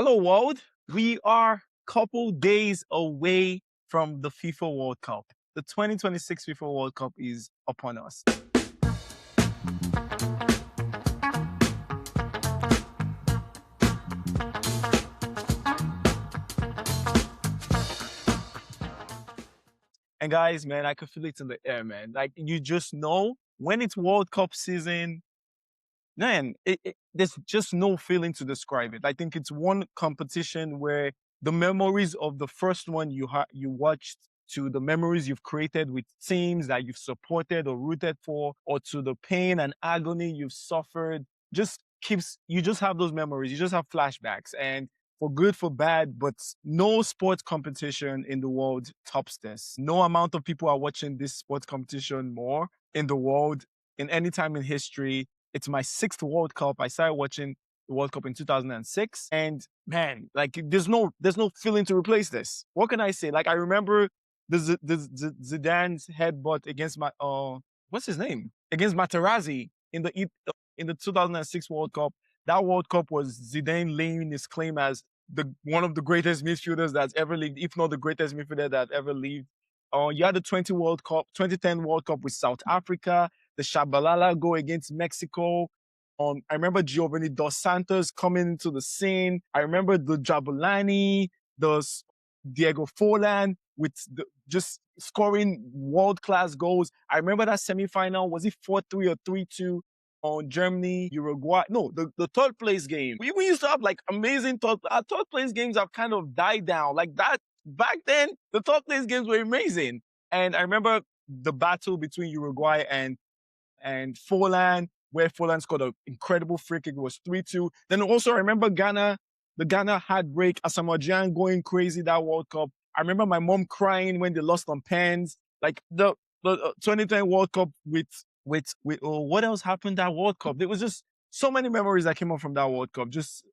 Hello, world. We are couple days away from the FIFA World Cup. The 2026 FIFA World Cup is upon us. And guys, man, I can feel it in the air, man. Like you just know when it's World Cup season, man, there's just no feeling to describe it. I think it's one competition where the memories of the first one you watched to the memories you've created with teams that you've supported or rooted for, or to the pain and agony you've suffered, you just have those memories. You just have flashbacks, and for good, for bad, but no sports competition in the world tops this. No amount of people are watching this sports competition more in the world in any time in history. It's my sixth World Cup. I started watching the World Cup in 2006. And man, like there's no feeling to replace this. What can I say? Like I remember the Zidane's headbutt against my what's his name? Against Materazzi in the 2006 World Cup. That World Cup was Zidane laying his claim as one of the greatest midfielders that's ever lived, if not the greatest midfielder that ever lived. You had the 2010 World Cup with South Africa, the Shabalala goal against Mexico. I remember Giovanni Dos Santos coming into the scene. I remember the Jabulani, Diego Forlan with just scoring world-class goals. I remember that semi-final. Was it 4-3 or 3-2 on Germany, Uruguay? No, the third place game. We used to have like amazing our third place games have kind of died down. Like that back then, the third place games were amazing. And I remember the battle between Uruguay and Forlan, where Forlan scored an incredible free kick. It was 3-2. Then also I remember the Ghana heartbreak, Asamoah Gyan going crazy that World Cup. I remember my mom crying when they lost on pens. Like the 2010 World Cup with what else happened that World Cup? There was just so many memories that came up from that World Cup. Just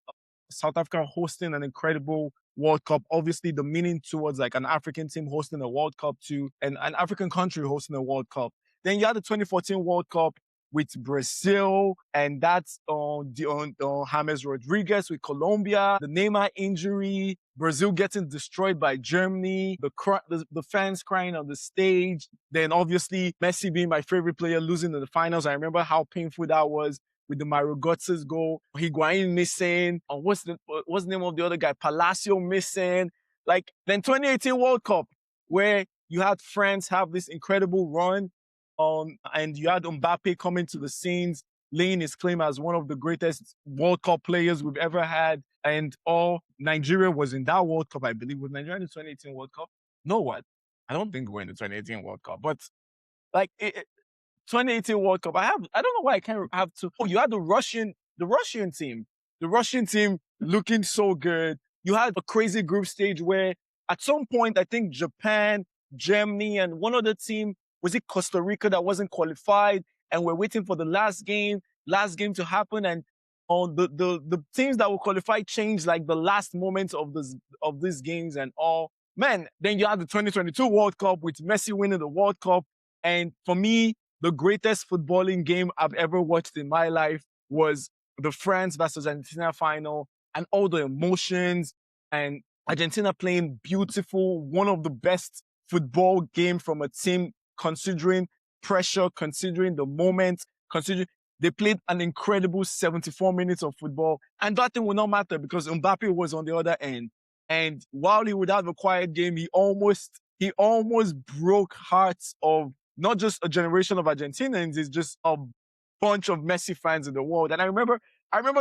South Africa hosting an incredible World Cup. Obviously, the meaning towards like an African team hosting a World Cup too, and an African country hosting a World Cup. Then you had the 2014 World Cup with Brazil, and that's James Rodriguez with Colombia, the Neymar injury, Brazil getting destroyed by Germany, the fans crying on the stage. Then obviously Messi being my favorite player, losing in the finals. I remember how painful that was with the Mario Götze's goal, Higuain missing, what's the name of the other guy? Palacio missing. Like then 2018 World Cup, where you had France have this incredible run, and you had Mbappe coming to the scenes, laying his claim as one of the greatest World Cup players we've ever had. And Nigeria was in that World Cup, I believe. Was Nigeria in the 2018 World Cup? No, what? I don't think we're in the 2018 World Cup, but like 2018 World Cup. I don't know why I can't have to. Oh, you had the Russian team looking so good. You had a crazy group stage where at some point, I think Japan, Germany, and one other team, was it Costa Rica, that wasn't qualified, and we're waiting for the last game to happen, and on the teams that will qualify changed like the last moments of these games and all. Man, then you had the 2022 World Cup with Messi winning the World Cup, and for me, the greatest footballing game I've ever watched in my life was the France versus Argentina final, and all the emotions, and Argentina playing beautiful, one of the best football game from a team, considering pressure, considering the moment, considering they played an incredible 74 minutes of football, and that thing will not matter because Mbappe was on the other end. And while he would have a quiet game, he almost broke hearts of not just a generation of Argentinians, it's just a bunch of Messi fans in the world. And I remember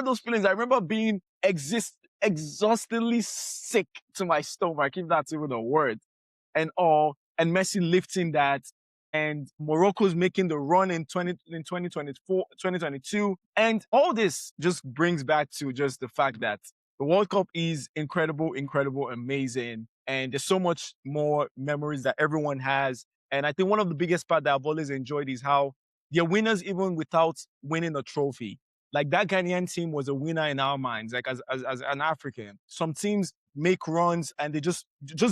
those feelings. I remember being exhaustingly sick to my stomach, if that's even a word, and all, and Messi lifting that, and Morocco's making the run in 2024, 2022. And all this just brings back to just the fact that the World Cup is incredible, amazing. And there's so much more memories that everyone has. And I think one of the biggest part that I've always enjoyed is how they're winners even without winning a trophy. Like that Ghanaian team was a winner in our minds, like as an African. Some teams make runs and they just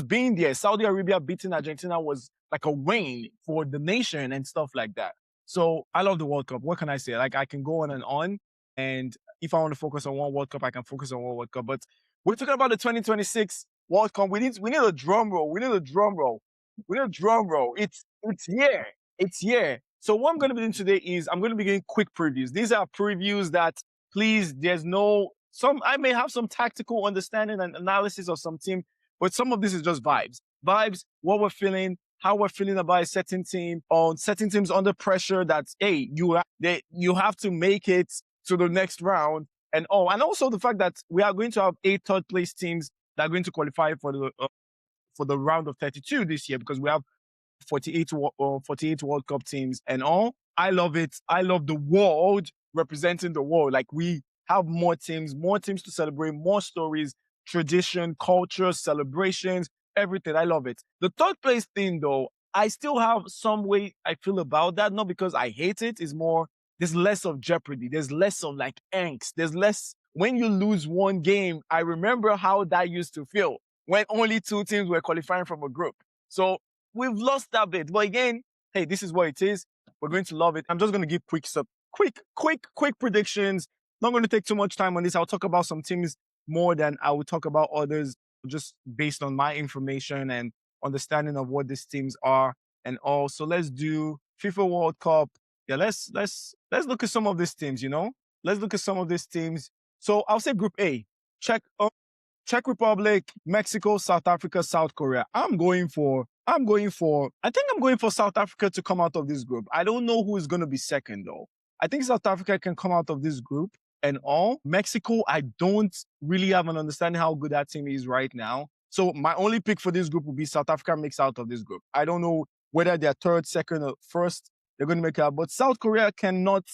being there. Saudi Arabia beating Argentina was like a win for the nation and stuff like that. So I love the World Cup. What can I say? Like I can go on and on. And if I want to focus on one World Cup, I can focus on one World Cup. But We're talking about the 2026 World Cup. We need a drum roll. We need a drum roll. We need a drum roll. It's here. It's here. So what I'm going to be doing today is I'm going to be giving quick previews. These are previews that please, there's no I may have some tactical understanding and analysis of some team, but some of this is just vibes. Vibes, what we're feeling, how we're feeling about a certain team, on certain teams under pressure. That's hey, you have to make it to the next round. And also the fact that we are going to have 8 third place teams that are going to qualify for the round of 32 this year, because we have 48 World Cup teams and all. I love it. I love the world representing the world. Like, we have more teams to celebrate, more stories, tradition, culture, celebrations, everything. I love it. The third place thing, though, I still have some way I feel about that. Not because I hate it. It's more, there's less of jeopardy. There's less of like angst. There's less, when you lose one game, I remember how that used to feel when only 2 teams were qualifying from a group. So we've lost that bit. But again, hey, this is what it is. We're going to love it. I'm just going to give quick predictions. Not going to take too much time on this. I'll talk about some teams more than I will talk about others, just based on my information and understanding of what these teams are and all. So let's do FIFA World Cup. Yeah, let's look at some of these teams, Let's look at some of these teams. So I'll say Group A. Czech Republic, Mexico, South Africa, South Korea. I think I'm going for South Africa to come out of this group. I don't know who is going to be second, though. I think South Africa can come out of this group and all. Mexico, I don't really have an understanding how good that team is right now. So my only pick for this group will be South Africa makes out of this group. I don't know whether they're third, second, or first. They're going to make out. But South Korea cannot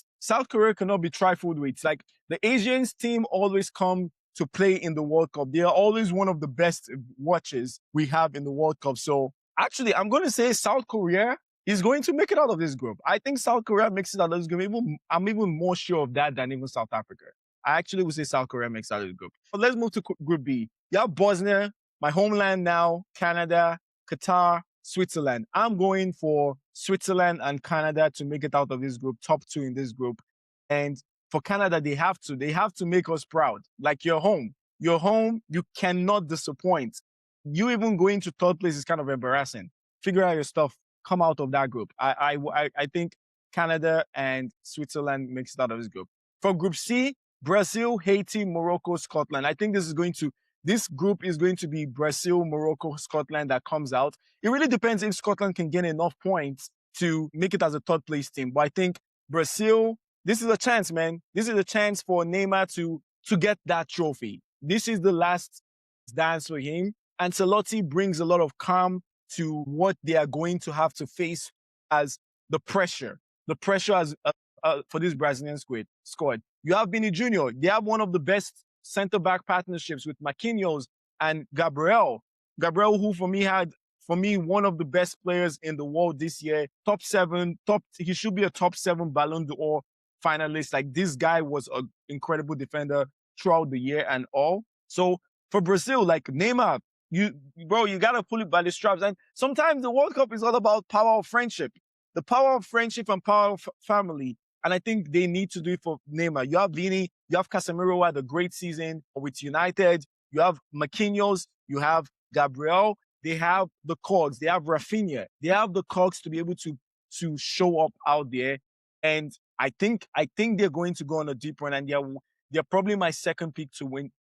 be trifled with. It's like the Asians team always come to play in the World Cup. They are always one of the best watches we have in the World Cup. So actually, I'm going to say South Korea is going to make it out of this group. I think South Korea makes it out of this group. I'm even more sure of that than even South Africa. I actually would say South Korea makes it out of the group. But let's move to Group B. You have Bosnia, my homeland now, Canada, Qatar, Switzerland. I'm going for Switzerland and Canada to make it out of this group, top 2 in this group. And for Canada, they have to make us proud. Like, you're home, you cannot disappoint. You even going to third place is kind of embarrassing. Figure out your stuff, come out of that group. I think Canada and Switzerland makes it out of this group. For Group C, Brazil, Haiti, Morocco, Scotland. I think this group is going to be Brazil, Morocco, Scotland that comes out. It really depends if Scotland can get enough points to make it as a third place team. But I think Brazil, this is a chance, man. This is a chance for Neymar to get that trophy. This is the last dance for him. Ancelotti brings a lot of calm to what they are going to have to face as the pressure. The pressure as for this Brazilian squad. You have Vini Jr. They have one of the best center-back partnerships with Marquinhos and Gabriel. Gabriel, who for me, one of the best players in the world this year. He should be a top 7 Ballon d'Or finalist. Like, this guy was an incredible defender throughout the year and all. So for Brazil, like, Neymar, you gotta pull it by the straps. And sometimes the World Cup is all about power of friendship. The power of friendship and power of family. And I think they need to do it for Neymar. You have Vini, you have Casemiro, who had a great season with United. You have Marquinhos, you have Gabriel. They have the cogs. They have Rafinha. They have the cogs to be able to show up out there. And I think they're going to go on a deep run, and they're probably my second pick to win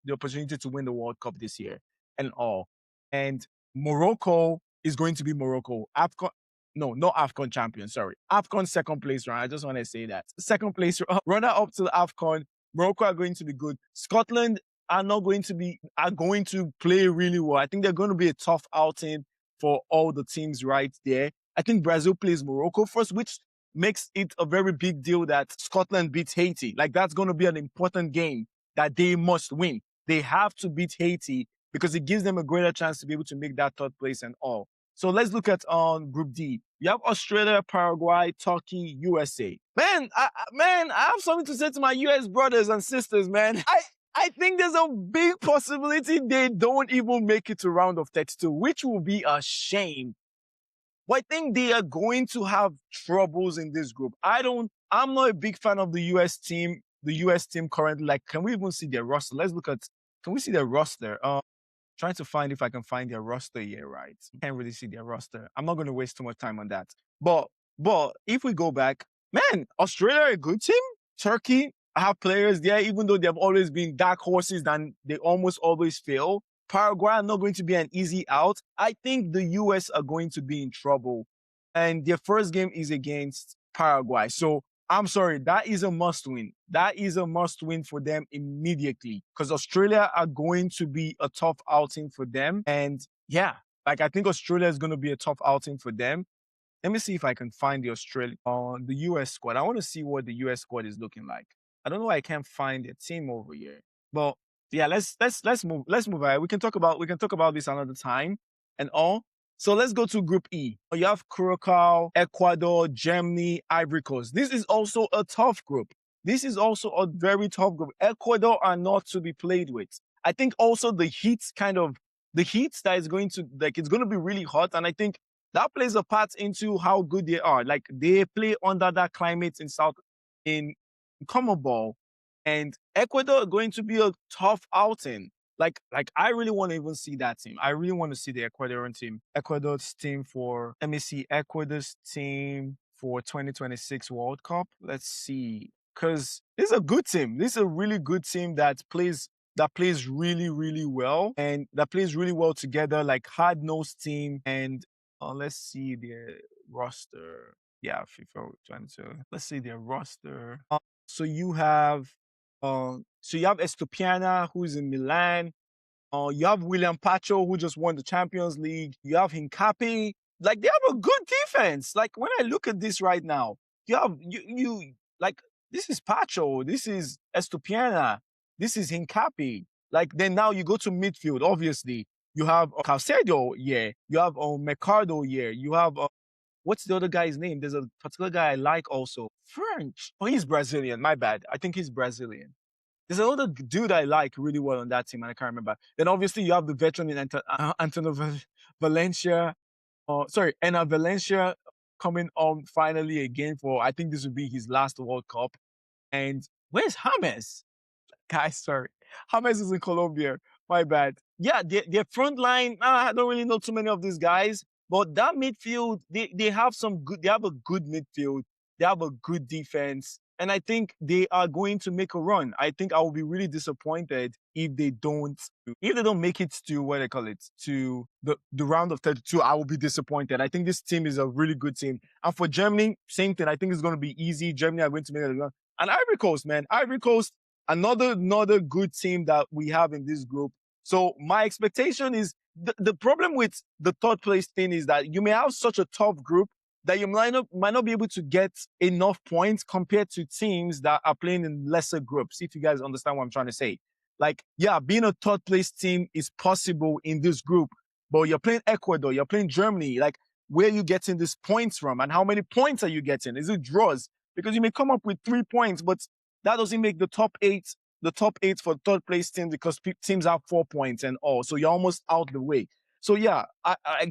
the opportunity to win the World Cup this year and all. And Morocco is going to be Morocco. Not AFCON champion, sorry. AFCON second place round. I just want to say that. Second place runner up to the AFCON. Morocco are going to be good. Scotland are going to play really well. I think they're going to be a tough outing for all the teams right there. I think Brazil plays Morocco first, which makes it a very big deal that Scotland beats Haiti. Like, that's going to be an important game that they must win. They have to beat Haiti because it gives them a greater chance to be able to make that third place and all. So let's look at Group D. You have Australia, Paraguay, Turkey, USA. Man, I have something to say to my US brothers and sisters, man. I think there's a big possibility they don't even make it to round of 32, which will be a shame. But I think they are going to have troubles in this group. I'm not a big fan of the US team currently. Like, can we even see their roster? Let's look at Can we see their roster? Trying to find if I can find their roster here, right? Can't really see their roster. I'm not going to waste too much time on that. But if we go back, man, Australia are a good team. Turkey have players there, even though they've always been dark horses and they almost always fail. Paraguay are not going to be an easy out. I think the US are going to be in trouble. And their first game is against Paraguay. So I'm sorry, that is a must win. That is a must win for them immediately because Australia are going to be a tough outing for them. And yeah, like I think Australia is going to be a tough outing for them. Let me see if I can find the the US squad. I want to see what the US squad is looking like. I don't know why I can't find their team over here. But yeah, let's move ahead. We can talk about this another time and all. So let's go to Group E. You have Curacao, Ecuador, Germany, Ivory Coast. This is also a tough group. This is also a very tough group. Ecuador are not to be played with. I think also the heat that is going to it's going to be really hot, and I think that plays a part into how good they are. Like they play under that climate in CONMEBOL, and Ecuador are going to be a tough outing. Like I really want to even see that team. I really want to see the Ecuadorian team. Ecuador's team for let me see Ecuador's team for 2026 World Cup. Let's see. Because this is a good team. This is a really good team that plays really, really well and that plays really well together, like hard-nosed team. And let's see their roster. Yeah, FIFA 22. Let's see their roster. So you have Estupiana, who's in Milan. You have William Pacho, who just won the Champions League. You have Hincapi. Like they have a good defense. Like when I look at this right now, you have you like this is Pacho, this is Estupiana, this is Hincapi. Like then now you go to midfield. Obviously, you have Caicedo, yeah. You have Mercado, yeah. You have what's the other guy's name? There's a particular guy I like also. French. Oh, he's Brazilian. My bad. I think he's Brazilian. There's another dude I like really well on that team, and I can't remember. Then obviously you have the veteran in Antonio Valencia. Enna Valencia coming on finally again for, I think this will be his last World Cup. And where's James? Guys, sorry. James is in Colombia. My bad. Yeah, their front line, I don't really know too many of these guys, but that midfield, they have a good midfield. They have a good defense. And I think they are going to make a run. I think I will be really disappointed if they don't make it to what they call it, to the round of 32. I will be disappointed. I think this team is a really good team. And for Germany, same thing. I think it's going to be easy. Germany are going to make it. And Ivory Coast, man. Ivory Coast, another good team that we have in this group. So my expectation is the problem with the third place thing is that you may have such a tough group that you might not be able to get enough points compared to teams that are playing in lesser groups, if you guys understand what I'm trying to say. Like, yeah, being a third place team is possible in this group, but you're playing Ecuador, you're playing Germany. Like, where are you getting these points from? And how many points are you getting? Is it draws? Because you may come up with 3 points, but that doesn't make the top eight for third place teams because teams have 4 points and all. So you're almost out the way. So yeah,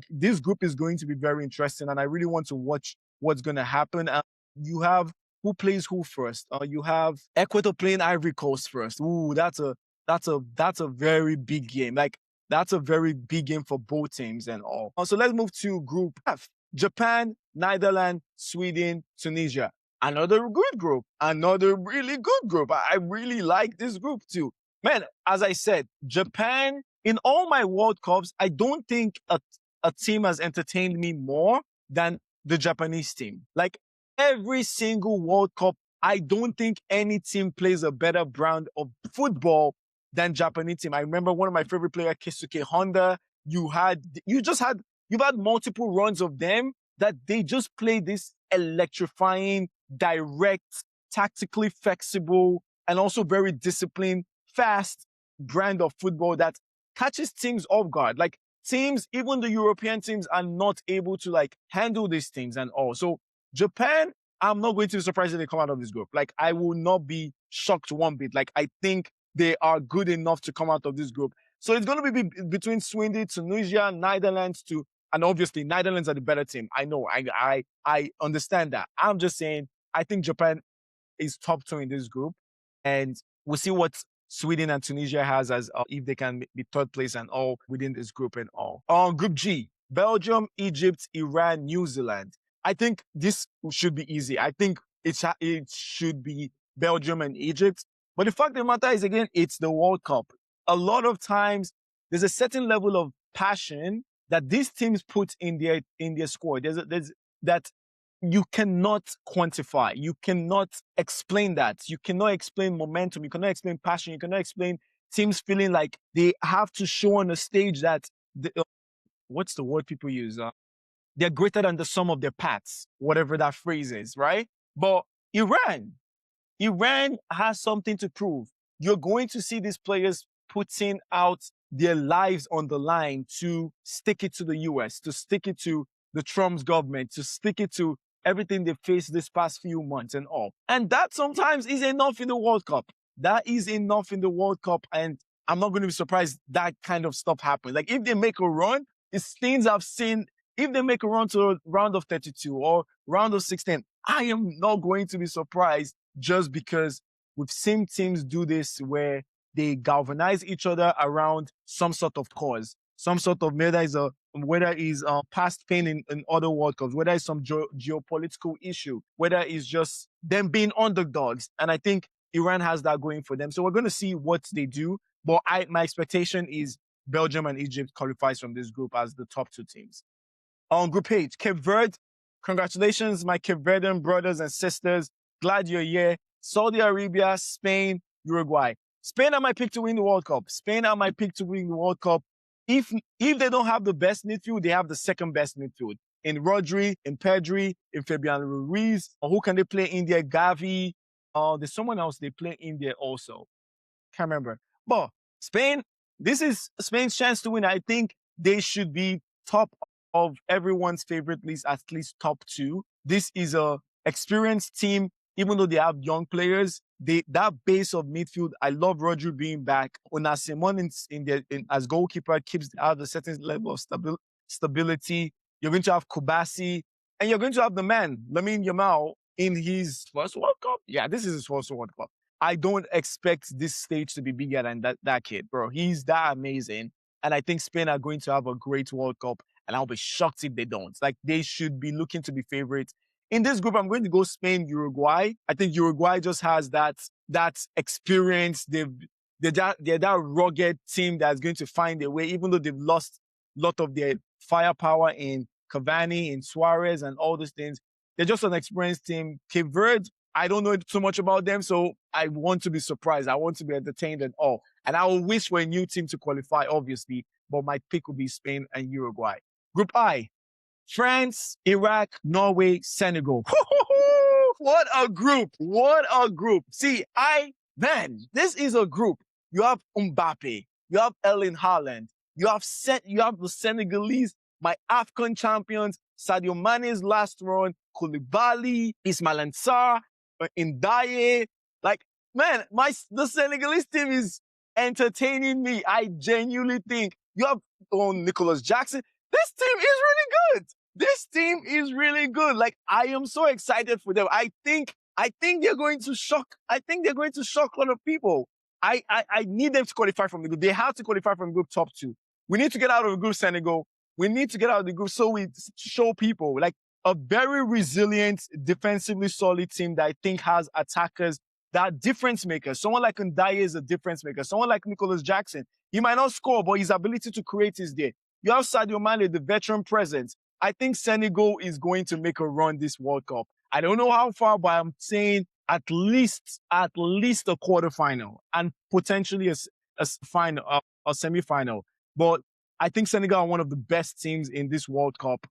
this group is going to be very interesting, and I really want to watch what's going to happen. You have who plays who first. You have Ecuador playing Ivory Coast first. Ooh, that's a very big game. Like that's a very big game for both teams and all. So let's move to Group F. Japan, Netherlands, Sweden, Tunisia. Another good group. Another really good group. I really like this group too. Man, as I said, Japan. In all my World Cups, I don't think a team has entertained me more than the Japanese team. Like every single World Cup, I don't think any team plays a better brand of football than Japanese team. I remember one of my favorite players, Keisuke Honda. You've had multiple runs of them that they just play this electrifying, direct, tactically flexible, and also very disciplined, fast brand of football that catches teams off guard. Like teams, even the European teams are not able to like handle these things and all. So Japan, I'm not going to be surprised if they come out of this group. Like I will not be shocked one bit. Like I think they are good enough to come out of this group. So it's going to be between Sweden, Tunisia, Netherlands and obviously Netherlands are the better team. I know, I understand that. I'm just saying, I think Japan is top 2 in this group, and we'll see what Sweden and Tunisia has as if they can be third place and all within this group and all. Group G, Belgium, Egypt, Iran, New Zealand. I think this should be easy. I think it should be Belgium and Egypt. But the fact of the matter is, again, it's the World Cup. A lot of times, there's a certain level of passion that these teams put in their squad. There's that you cannot quantify. You cannot explain that. You cannot explain momentum. You cannot explain passion. You cannot explain teams feeling like they have to show on a stage that what's the word people use? They're greater than the sum of their parts, whatever that phrase is, right? But Iran has something to prove. You're going to see these players putting out their lives on the line to stick it to the US, to stick it to the Trump's government, to stick it to everything they faced this past few months and all. And that sometimes is enough in the World Cup. That is enough in the World Cup. And I'm not going to be surprised that kind of stuff happens. Like if they make a run, it's things I've seen. If they make a run to a round of 32 or round of 16, I am not going to be surprised just because we've seen teams do this where they galvanize each other around some sort of cause, some sort of whether it's past pain in other World Cups, whether it's some geopolitical issue, whether it's just them being underdogs. And I think Iran has that going for them. So we're going to see what they do. But my expectation is Belgium and Egypt qualifies from this group as the top two teams. On Group H, Cape Verde. Congratulations, my Cape Verdean brothers and sisters. Glad you're here. Saudi Arabia, Spain, Uruguay. Spain are my pick to win the World Cup. Spain are my pick to win the World Cup. If they don't have the best midfield, they have the second best midfield. In Rodri, in Pedri, in Fabian Ruiz. Or who can they play in there? Gavi. There's someone else they play in there also. Can't remember. But Spain, this is Spain's chance to win. I think they should be top of everyone's favorite list, at least top two. This is a experienced team, even though they have young players. That base of midfield, I love Rodri being back. Una Simon as goalkeeper keeps out a certain level of stability. You're going to have Kubasi, and you're going to have the man, Lamine Yamal, in his first World Cup. Yeah, this is his first World Cup. I don't expect this stage to be bigger than that kid, bro. He's that amazing. And I think Spain are going to have a great World Cup. And I'll be shocked if they don't. Like, they should be looking to be favorites. In this group, I'm going to go Spain, Uruguay. I think Uruguay just has that experience. They're that rugged team that's going to find a way, even though they've lost a lot of their firepower in Cavani, in Suarez, and all these things. They're just an experienced team. Cape Verde, I don't know too much about them, so I want to be surprised. I want to be entertained and all. And I will wish for a new team to qualify, obviously, but my pick would be Spain and Uruguay. Group I, France, Iraq, Norway, Senegal. What a group. What a group. See, this is a group. You have Mbappe. You have Erling Haaland. You have the Senegalese, my African champions, Sadio Mane's last run, Koulibaly, Ismail Ansar, Ndiaye. Like, man, the Senegalese team is entertaining me. I genuinely think you have Nicholas Jackson. This team is really good. This team is really good. Like, I am so excited for them. I think they're going to shock. I think they're going to shock a lot of people. I need them to qualify from the group. They have to qualify from group top two. We need to get out of the group, Senegal. We need to get out of the group so we show people like a very resilient, defensively solid team that I think has attackers that are difference makers. Someone like Ndiaye is a difference maker. Someone like Nicholas Jackson, he might not score, but his ability to create is there. You have Sadio Mane, the veteran presence. I think Senegal is going to make a run this World Cup. I don't know how far, but I'm saying at least a quarterfinal and potentially a final, a semi-final. But I think Senegal are one of the best teams in this World Cup.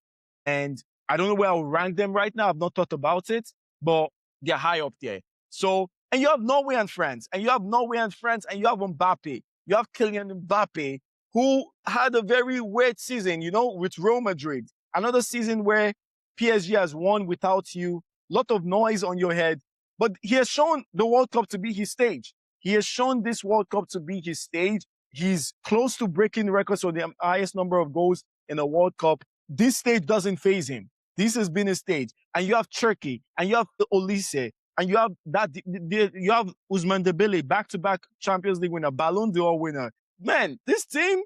And I don't know where I'll rank them right now. I've not thought about it, but they're high up there. So, and you have Norway and France, and you have Mbappe. You have Kylian Mbappe, who had a very weird season, with Real Madrid. Another season where PSG has won without you. Lot of noise on your head. But he has shown the World Cup to be his stage. He has shown this World Cup to be his stage. He's close to breaking the records for the highest number of goals in a World Cup. This stage doesn't faze him. This has been his stage. And you have Turkey, and you have Olise, and you have you have Ousmane Dembele, back-to-back Champions League winner, Ballon d'Or winner. Man, this team,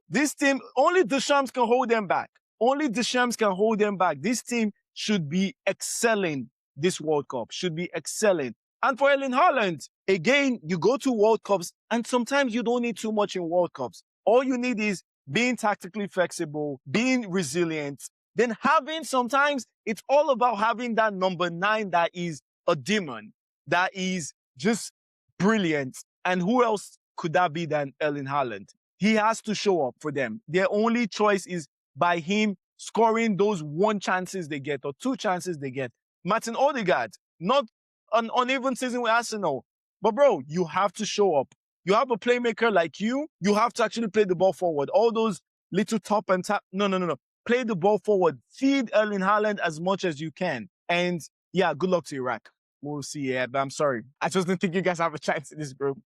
only Deschamps can hold them back. Only Deschamps can hold them back. This team should be excelling this World Cup, should be excelling. And for Erling Haaland, again, you go to World Cups, and sometimes you don't need too much in World Cups. All you need is being tactically flexible, being resilient, then having sometimes it's all about having that number 9 that is a demon, that is just brilliant. And who else could that be than Erling Haaland? He has to show up for them. Their only choice is by him scoring those 1 chances they get or 2 chances they get. Martin Odegaard, not an uneven season with Arsenal. But bro, you have to show up. You have a playmaker like you have to actually play the ball forward. All those little top and tap. No. Play the ball forward. Feed Erling Haaland as much as you can. And yeah, good luck to Iraq. We'll see. Yeah, but I'm sorry. I just didn't think you guys have a chance in this group.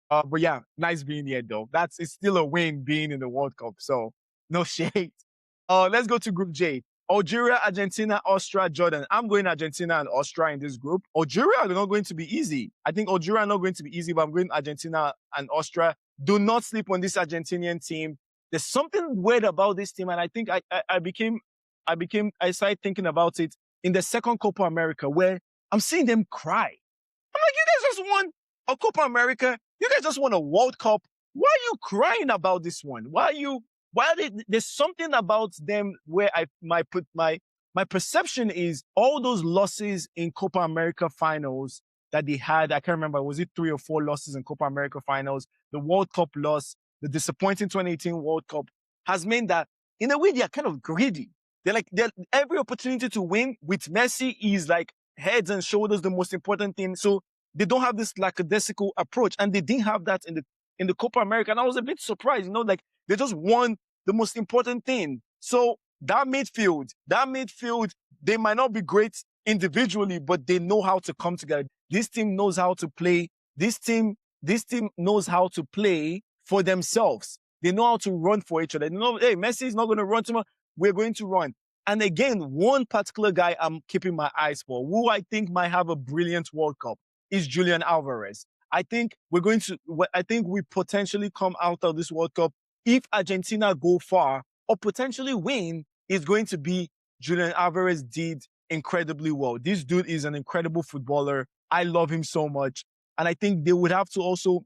But yeah, nice being here though. It's still a win being in the World Cup. So no shade. Let's go to Group J. Algeria, Argentina, Austria, Jordan. I'm going Argentina and Austria in this group. Algeria are not going to be easy. I think Algeria are not going to be easy, but I'm going Argentina and Austria. Do not sleep on this Argentinian team. There's something weird about this team, and I think I started thinking about it in the second Copa America, where I'm seeing them cry. I'm like, you guys just won a Copa America. You guys just won a World Cup. Why are you crying about this one? There's something about them where my perception is all those losses in Copa America finals that they had. I can't remember, was it 3 or 4 losses in Copa America finals? The World Cup loss, the disappointing 2018 World Cup has meant that in a way they are kind of greedy. They're every opportunity to win with Messi is like heads and shoulders the most important thing. So they don't have this lackadaisical approach, and they didn't have that in the Copa America. And I was a bit surprised, they just won the most important thing. So that midfield, they might not be great individually, but they know how to come together. This team knows how to play. This team knows how to play for themselves. They know how to run for each other. They know, hey, Messi is not going to run too much. We're going to run. And again, one particular guy I'm keeping my eyes for, who I think might have a brilliant World Cup, is Julian Alvarez. I think we potentially come out of this World Cup, if Argentina go far or potentially win, is going to be Julian Alvarez did incredibly well. This dude is an incredible footballer. I love him so much. And I think they would have to also,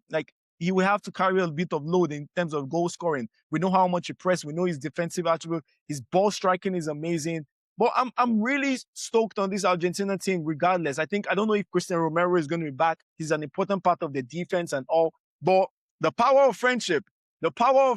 he would have to carry a bit of load in terms of goal scoring. We know how much he pressed. We know his defensive attribute. His ball striking is amazing. But I'm really stoked on this Argentina team regardless. I don't know if Christian Romero is going to be back. He's an important part of the defense and all. But the power of friendship, the power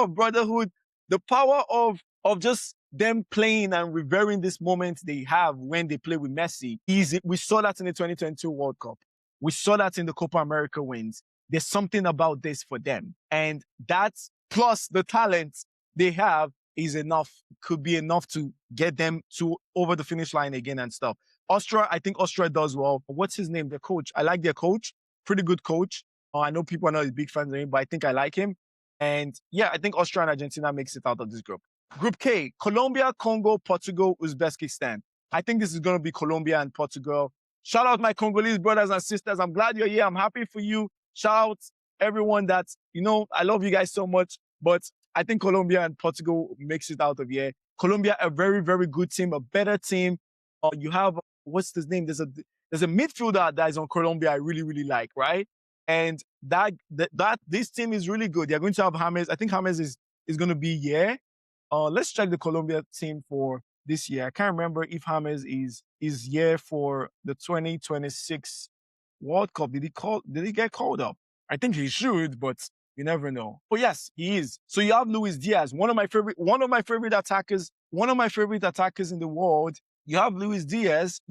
of brotherhood, the power of just them playing and revering this moment they have when they play with Messi. We saw that in the 2022 World Cup. We saw that in the Copa America wins. There's something about this for them. And that, plus the talent they have, is enough, could be enough to get them to over the finish line again and stuff. Austria, I think Austria does well. What's his name? Their coach. I like their coach. Pretty good coach. I know people are not big fans of him, but I think I like him. And yeah, I think Austria and Argentina makes it out of this group. Group K, Colombia, Congo, Portugal, Uzbekistan. I think this is going to be Colombia and Portugal. Shout out my Congolese brothers and sisters. I'm glad you're here. I'm happy for you. Shout out everyone that's, I love you guys so much. But I think Colombia and Portugal makes it out of here. Colombia, a very, very good team, a better team. You have, what's his name? There's a midfielder that is on Colombia I really, really like, right? And this team is really good. They're going to have James. I think James is going to be here. Let's check the Colombia team for this year. I can't remember if James is here for the 2026 World Cup. Did he get called up? I think he should, but you never know. But yes, he is. So you have Luis Diaz, one of my favorite attackers in the world. You have Luis Diaz.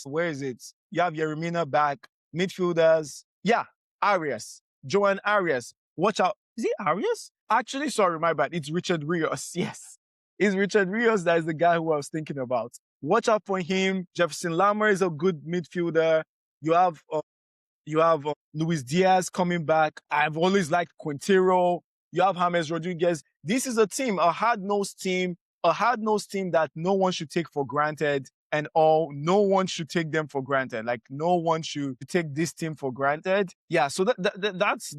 Where is it? You have Yeremina back. Midfielders. Yeah, Arias. Joan Arias. Watch out. Is he Arias? Actually, sorry, my bad. It's Richard Rios. Yes. It's Richard Rios that is the guy who I was thinking about. Watch out for him. Jefferson Lamar is a good midfielder. You have Luis Diaz coming back. I've always liked Quintero. You have James Rodriguez. This is a team, a hard-nosed team that no one should take for granted. and all, no one should take them for granted. Like no one should take this team for granted. Yeah, so that's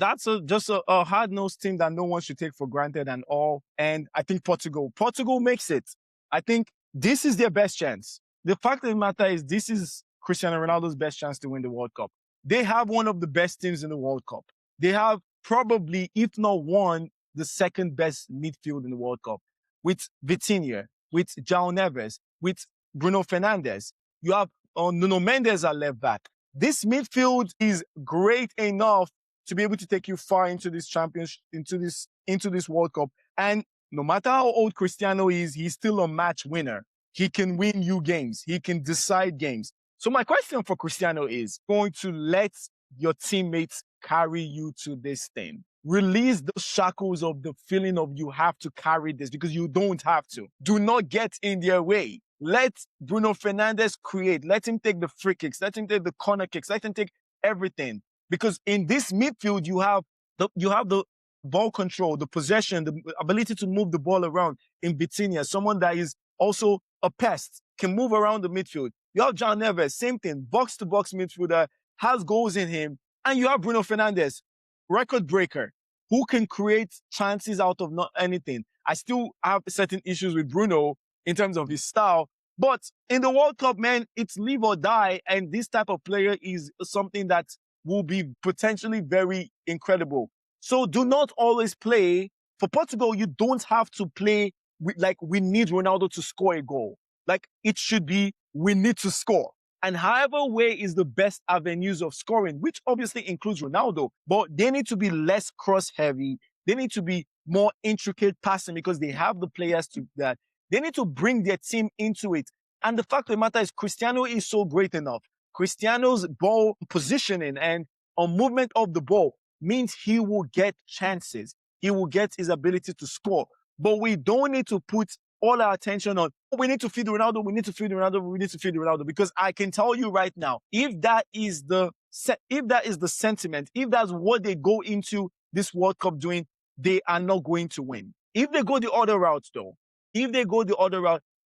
just a hard-nosed team that no one should take for granted and all. And I think Portugal makes it. I think this is their best chance. The fact of the matter is this is Cristiano Ronaldo's best chance to win the World Cup. They have one of the best teams in the World Cup. They have probably, if not one, the second best midfield in the World Cup with Vitinha, with João Neves, with Bruno Fernandes. You have Nuno Mendes at left back. This midfield is great enough to be able to take you far into this championship, into this World Cup. And no matter how old Cristiano is, he's still a match winner. He can win you games. He can decide games. So my question for Cristiano is going to let your teammates carry you to this thing. Release the shackles of the feeling of you have to carry this because you don't have to. Do not get in their way. Let Bruno Fernandes create. Let him take the free kicks. Let him take the corner kicks. Let him take everything. Because in this midfield, you have the ball control, the possession, the ability to move the ball around in Vitinha, someone that is also a pest, can move around the midfield. You have João Neves, same thing, box-to-box midfielder, has goals in him. And you have Bruno Fernandes, record breaker, who can create chances out of not anything. I still have certain issues with Bruno in terms of his style. But in the World Cup, man, it's live or die. And this type of player is something that will be potentially very incredible. So do not always play. For Portugal, you don't have to play like we need Ronaldo to score a goal. Like it should be, we need to score. And however way is the best avenues of scoring, which obviously includes Ronaldo, but they need to be less cross-heavy. They need to be more intricate passing because they have the players to that. They need to bring their team into it. And the fact of the matter is Cristiano is so great enough. Cristiano's ball positioning and on movement of the ball means he will get chances. He will get his ability to score. But we don't need to put all our attention on, we need to feed Ronaldo, we need to feed Ronaldo, we need to feed Ronaldo. Because I can tell you right now, if that is the sentiment, if that's what they go into this World Cup doing, they are not going to win. If they go the other route, though,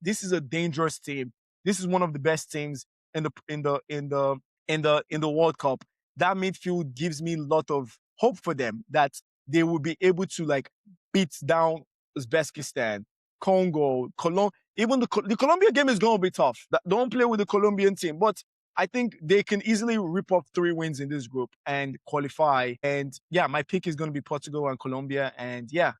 this is a dangerous team. This is one of the best teams in the World Cup. That midfield gives me a lot of hope for them that they will be able to like beat down Uzbekistan, Congo, Colombia. Even the Colombia game is going to be tough. Don't play with the Colombian team, but I think they can easily rip off 3 wins in this group and qualify. And yeah, my pick is going to be Portugal and Colombia. And yeah,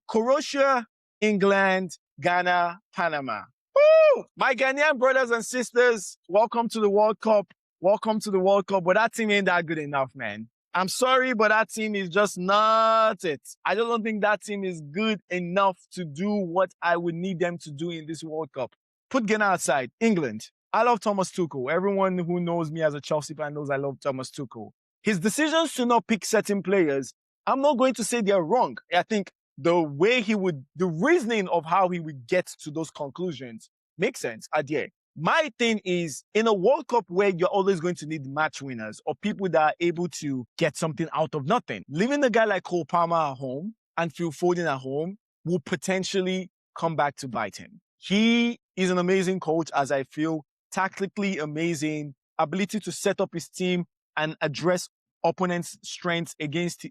Croatia, England, Ghana, Panama. Woo! My Ghanaian brothers and sisters, welcome to the World Cup. Welcome to the World Cup. But that team ain't that good enough, man. I'm sorry, but that team is just not it. I just don't think that team is good enough to do what I would need them to do in this World Cup. Put Ghana aside. England. I love Thomas Tuchel. Everyone who knows me as a Chelsea fan knows I love Thomas Tuchel. His decisions to not pick certain players, I'm not going to say they're wrong. I think the reasoning of how he would get to those conclusions makes sense. My thing is, in a World Cup where you're always going to need match winners or people that are able to get something out of nothing, leaving a guy like Cole Palmer at home and Phil Foden at home will potentially come back to bite him. He is an amazing coach, as I feel, tactically amazing, ability to set up his team and address opponents' strengths against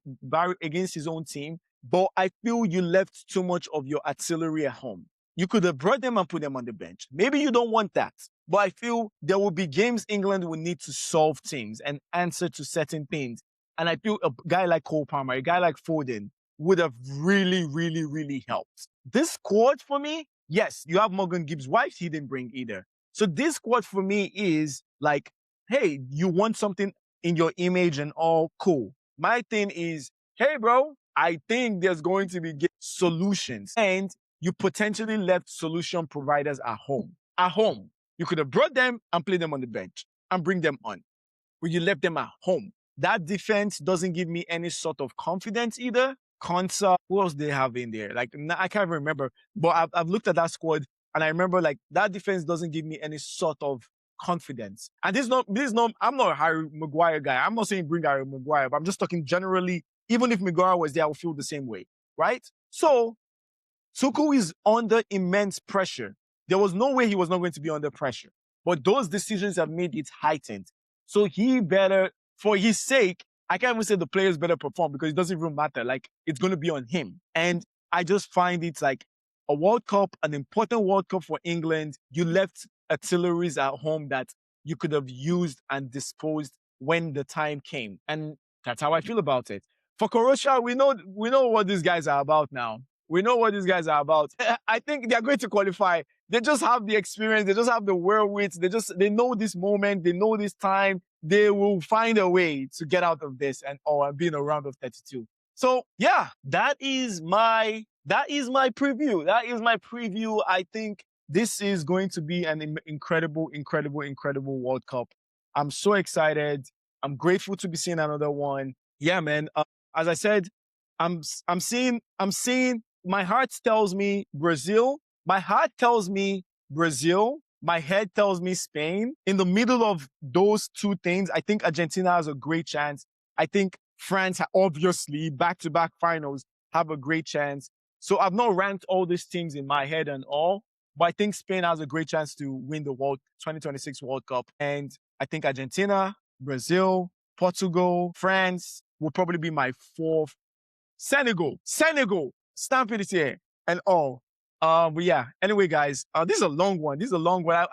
his own team. But I feel you left too much of your artillery at home. You could have brought them and put them on the bench. Maybe you don't want that. But I feel there will be games England will need to solve things and answer to certain things. And I feel a guy like Cole Palmer, a guy like Foden would have really, really, really helped. This squad for me, yes, you have Morgan Gibbs-White, he didn't bring either. So this squad for me is like, hey, you want something in your image and all, cool. My thing is, hey, bro, I think there's going to be solutions. And you potentially left solution providers at home. At home. You could have brought them and played them on the bench and bring them on. But you left them at home. That defense doesn't give me any sort of confidence either. Konsa, who else they have in there? Like, I can't remember. But I've looked at that squad and I remember like that defense doesn't give me any sort of confidence. And I'm not a Harry Maguire guy. I'm not saying bring Harry Maguire, but I'm just talking generally. Even if Maguire was there, I would feel the same way, right? So Tuchel is under immense pressure there was no way he was not going to be under pressure. But those decisions have made it heightened. So he better, for his sake, I can't even say the players better perform because it doesn't even matter. Like, it's going to be on him. And I just find it like a World Cup, an important World Cup for England. You left artilleries at home that you could have used and disposed when the time came. And that's how I feel about it. For Croatia, we know what these guys are about now. We know what these guys are about. I think they're going to qualify. They just have the experience. They just have the wherewith. They know this moment. They know this time. They will find a way to get out of this and be in a round of 32. So yeah, that is my preview. That is my preview. I think this is going to be an incredible World Cup. I'm so excited. I'm grateful to be seeing another one. Yeah, man. As I said, I'm seeing. My heart tells me Brazil. My heart tells me Brazil. My head tells me Spain. In the middle of those two things, I think Argentina has a great chance. I think France, obviously, back-to-back finals, have a great chance. So I've not ranked all these teams in my head and all, but I think Spain has a great chance to win the 2026 World Cup. And I think Argentina, Brazil, Portugal, France will probably be my fourth. Senegal, stamping it here and all. But yeah, anyway, guys, this is a long one.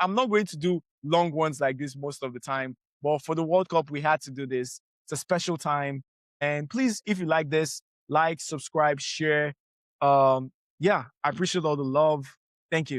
I'm not going to do long ones like this most of the time, but for the World Cup, we had to do this. It's a special time. And please, if you like this, like, subscribe, share. Yeah, I appreciate all the love. Thank you.